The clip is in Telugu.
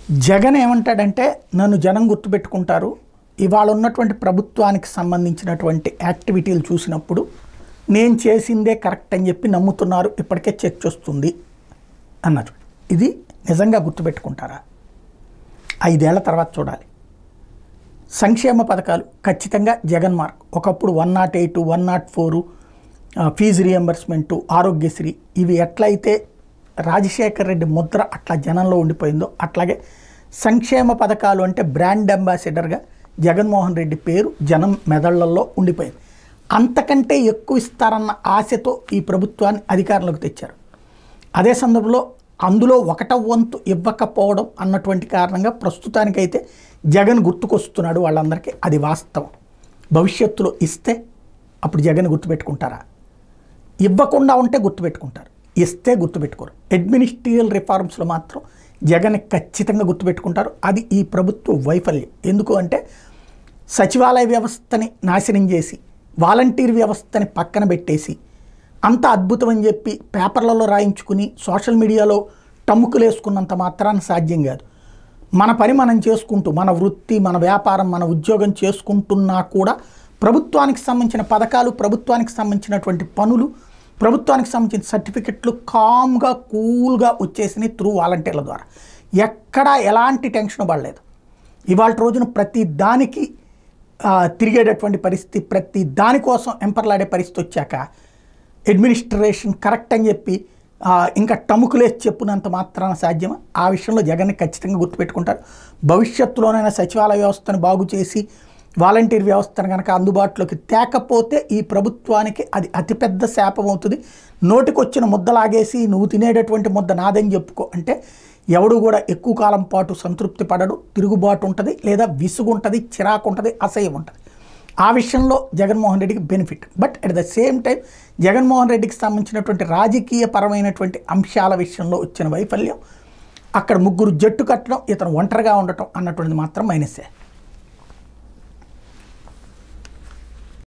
జగన్ ఏమంటాడంటే నన్ను జనం గుర్తుపెట్టుకుంటారు. ఇవాళ ఉన్నటువంటి ప్రభుత్వానికి సంబంధించినటువంటి యాక్టివిటీలు చూసినప్పుడు నేను చేసిందే కరెక్ట్ అని చెప్పి నమ్ముతున్నారు, ఇప్పటికే చర్చ వస్తుంది అన్నారు. ఇది నిజంగా గుర్తుపెట్టుకుంటారా? 5 ఏళ్ల తర్వాత చూడాలి. సంక్షేమ పథకాలు ఖచ్చితంగా జగన్ మార్క్. ఒకప్పుడు 108, 104 ఫీజు రియంబర్స్మెంటు, ఆరోగ్యశ్రీ ఇవి ఎట్లయితే రాజశేఖర్ రెడ్డి ముద్ర అట్లా జనంలో ఉండిపోయిందో అట్లాగే సంక్షేమ పథకాలు అంటే బ్రాండ్ అంబాసిడర్గా జగన్మోహన్ రెడ్డి పేరు జనం మెదళ్లలో ఉండిపోయింది. అంతకంటే ఎక్కువ ఇస్తారన్న ఆశతో ఈ ప్రభుత్వాన్ని అధికారంలోకి తెచ్చారు. అదే సందర్భంలో అందులో 1/1 వంతు ఇవ్వకపోవడం అన్నటువంటి కారణంగా ప్రస్తుతానికైతే జగన్ గుర్తుకొస్తున్నాడు వాళ్ళందరికీ. అది వాస్తవం. భవిష్యత్తులో ఇస్తే అప్పుడు జగన్ గుర్తుపెట్టుకుంటారా? ఇవ్వకుండా ఉంటే గుర్తుపెట్టుకుంటారు, ఇస్తే గుర్తుపెట్టుకోరు. అడ్మినిస్ట్రియల్ రిఫార్మ్స్లో మాత్రం జగన్ ఖచ్చితంగా గుర్తుపెట్టుకుంటారు. అది ఈ ప్రభుత్వ వైఫల్యం. ఎందుకు అంటే సచివాలయ వ్యవస్థని నాశనం చేసి వాలంటీర్ వ్యవస్థని పక్కన పెట్టేసి అంత అద్భుతం అని చెప్పి పేపర్లలో రాయించుకుని సోషల్ మీడియాలో టమ్ముకులు వేసుకున్నంత మాత్రాన సాధ్యం కాదు. మన పని మనం చేసుకుంటూ మన వృత్తి, మన వ్యాపారం, మన ఉద్యోగం చేసుకుంటున్నా కూడా ప్రభుత్వానికి సంబంధించిన పథకాలు, ప్రభుత్వానికి సంబంధించినటువంటి పనులు, ప్రభుత్వానికి సంబంధించిన సర్టిఫికెట్లు కామ్గా కూల్గా వచ్చేసినాయి త్రూ వాలంటీర్ల ద్వారా. ఎక్కడా ఎలాంటి టెన్షన్ పడలేదు. ఇవాళ రోజున ప్రతి దానికి తిరిగేటటువంటి పరిస్థితి, ప్రతి దానికోసం ఎంపర్లాడే పరిస్థితి వచ్చాక అడ్మినిస్ట్రేషన్ కరెక్ట్ అని చెప్పి ఇంకా టముకులేసి చెప్పునంత మాత్రాన సాధ్యమా? ఆ విషయంలో జగన్ని ఖచ్చితంగా గుర్తుపెట్టుకుంటారు. భవిష్యత్తులోనైనా సచివాలయ వ్యవస్థను బాగు చేసి వాలంటీర్ వ్యవస్థను కనుక అందుబాటులోకి తేకపోతే ఈ ప్రభుత్వానికి అది అతిపెద్ద శాపం అవుతుంది. నోటికొచ్చిన ముద్దలాగేసి నువ్వు తినేటటువంటి ముద్ద నాదని చెప్పుకో అంటే ఎవడు కూడా ఎక్కువ కాలం పాటు సంతృప్తి పడడు. తిరుగుబాటు ఉంటుంది, లేదా విసుగు ఉంటుంది, చిరాకు ఉంటుంది, అసహ్యం ఉంటుంది. ఆ విషయంలో జగన్మోహన్ రెడ్డికి benefit. But at the same time Jaganmohan రెడ్డికి సంబంధించినటువంటి రాజకీయ పరమైనటువంటి అంశాల విషయంలో వచ్చిన వైఫల్యం, అక్కడ ముగ్గురు జట్టు కట్టడం, ఇతను ఒంటరిగా ఉండటం అన్నటువంటిది మాత్రం మైనసే.